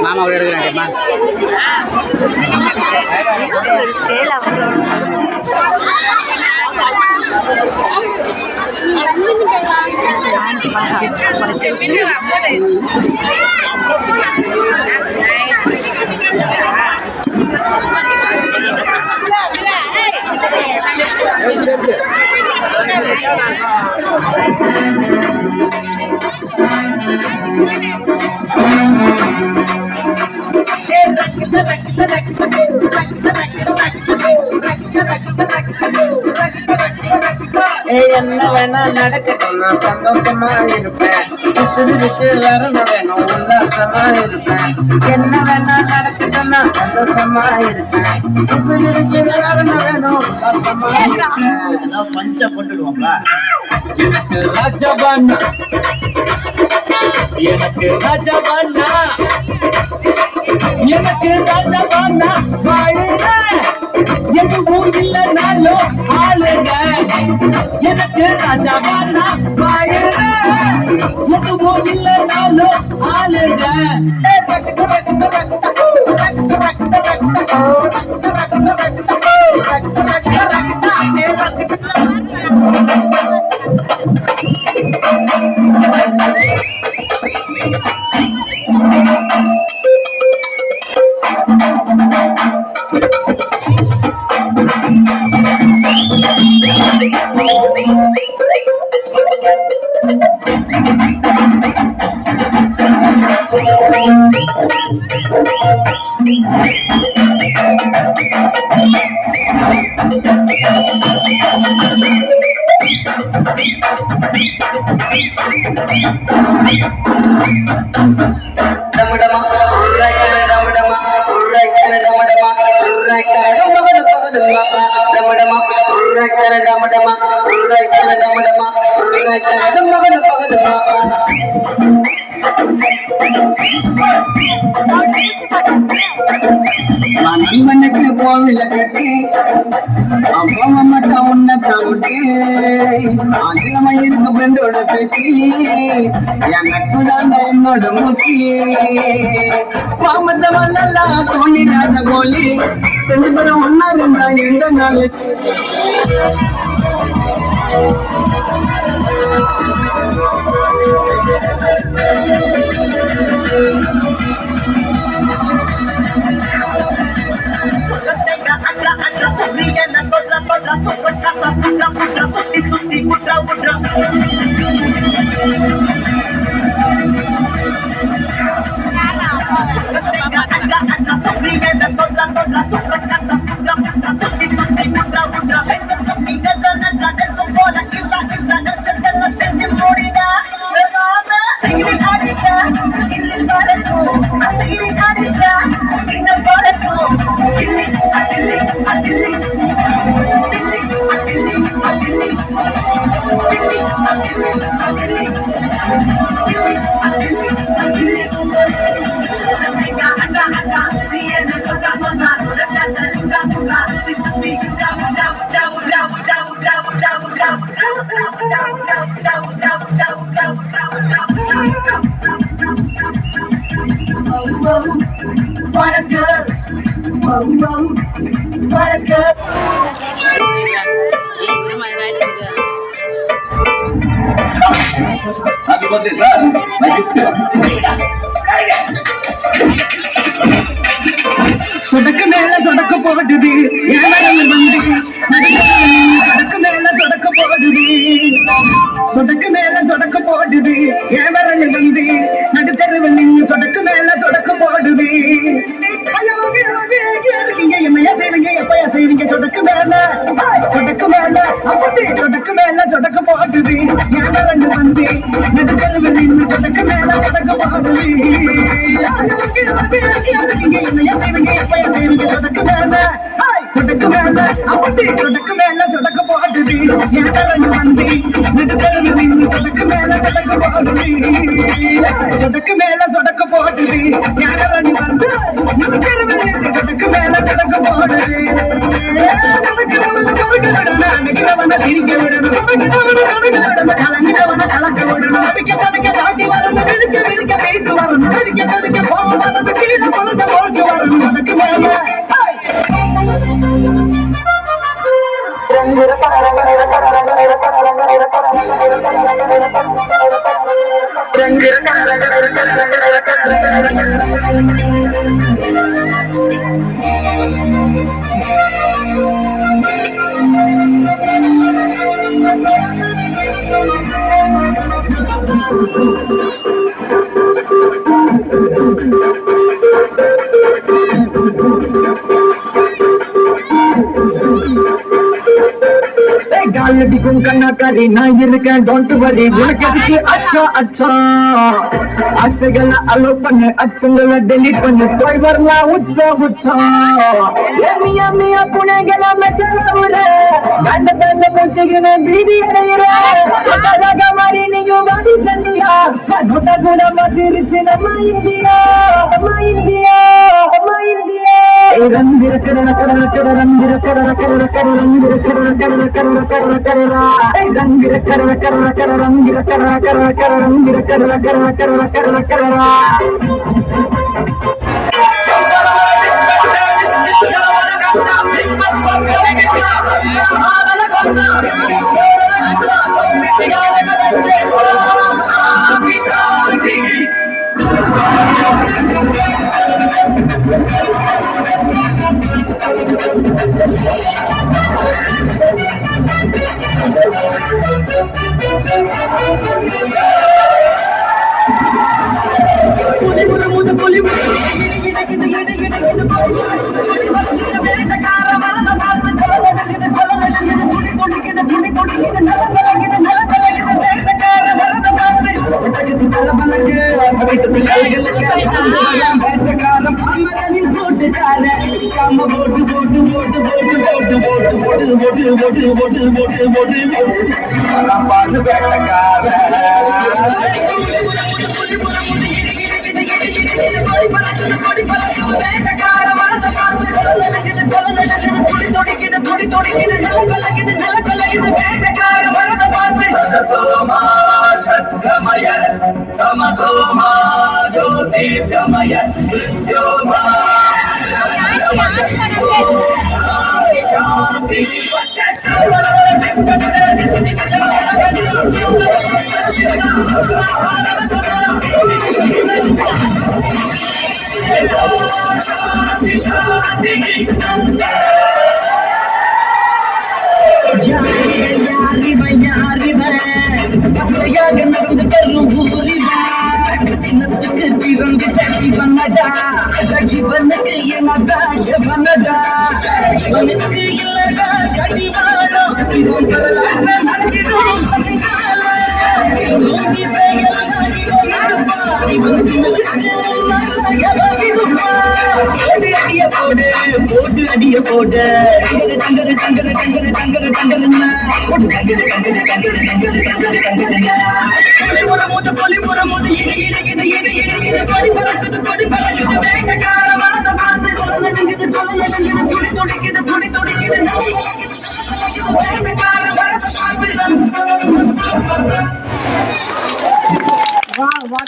மாமா கூட எடுக்கிறேன் என்ன வேணா நடக்கட்டும் நான் சந்தோஷமா இருப்பேன் உசுருக்கு வரணும் வேணும் உல்லாசமா இருப்பேன் என்ன வேணா நடக்கட்டும் நான் சந்தோஷமா இருப்பேன் உசுருக்கு வரணும் வேணும் உல்லாசமா இருப்பேன் பஞ்ச போட்டுடுவோம்ல எனக்கு ராஜபானா எனக்கு ராஜபானா எனக்கு ராஜபானா வாழுங்க எங்க ஊர் இல்லைனாலும் ஆளுங்க எனக்கு ராஜபானா வாழுங்க எங்க ஊர் இல்லைனாலும் ஆளுங்க நண்பனுக்கு கோவில கட்டி அப்பா மட்டும் உன்னத்தை விட்டு அதிகமா இருக்க ஃப்ரெண்டோட பேச்சு என் நட்பு தான் என்னோட மூச்சு பாமத்தவல்லா தோணி ராஜ கோலி ரெண்டு பேரும் ஒன்னா இருந்தா எந்த நாள் What a girl! Whoa, whoa, what a girl! Happy birthday, sir! My gift. சொடக்கு மேல சொடக்கு போடுது ஏழரை வந்து சொடக்கு மேல சொடக்கு போடுது சொடக்கு மேல சொடக்கு போடுது ஏழரை வந்து நடுத்தருவில் நின்று சொடக்கு மேல சொடக்கு போடுது என்னையா செய்வீங்க எப்பயா செய்வீங்க சொடக்கு மேல அப்படி சொடக்கு மேல சொடக்கு போடுது ஏழரை வந்து நடுத்தருவில் நின்று சொடக்கு மேல சொடக்கு போடுது என்னையா செய்வீங்க எப்பயா செய்வீங்க சொடக்கு மேல சொடக்கு மேல அப்படி சொடக்கு மேல சொடக்கு போடுது ஏழரை வந்து நடுத்தருவில் நின்று சொடக்கு மேல சொடக்கு போடுது சொடக்கு மேல சொடக்கு போடுது ஏழரை வந்து நடுத்தருவில் நின்று சொடக்கு மேல சொடக்கு போடுது திரிக்க விடணும் கலங்கிட்டவன கலக்க விடணும் அதுக்க தடுக்க தாண்டி வரணும் மிதிக்க மிதிக்க வீட்டு வரணும் மிதிக்க தடுக்க போக வரணும் கீழே பொழுத பொழைச்சு வரணும் அதுக்கு மேல காலடிக்கும் கண்ணாக்காரி நான் இருக்கேன் டோன்ட் வரி உனக்கு எதுக்கு அச்சா அச்சா ஆசைகளை அலோ பண்ணு அச்சங்களை டெலிட் பண்ணு போய் வரலாம் உச்சா உச்சா மியா மியா புனைகளை மெச்சல கண்ட தந்த மூச்சுகின பீதி அடையிற மாதிரி நீயும் வாதி சந்தியா நோட்ட கூட மாத்திருச்சு நம்ம இந்தியா நம்ம இந்தியா நம்ம இந்தியா ரந்திர கடல கடல கடல ரந்திர கடல கடல கடல ரந்திர கடல கடல கடல கடல கடல ரந்திர கடல கடல கடல ரந்திர கடல கடல கடல ரந்திர கடல கடல கடல கடல கடல तमसोमा ज्योतिर्गमय मृत्योर्मा शांति அடிய போடு டங்கரு டங்கரு டங்கரு டங்கரு டங்கருன்னா பொலிமுறமோது இடி இடி இடி இடி இடி கொடி பறக்குது கொடி பறக்குது வேட்டக்கார வரத பார்த்து கொலை நடக்குது துடி துடிக்குது வேட்டக்கார வரத பார்த்து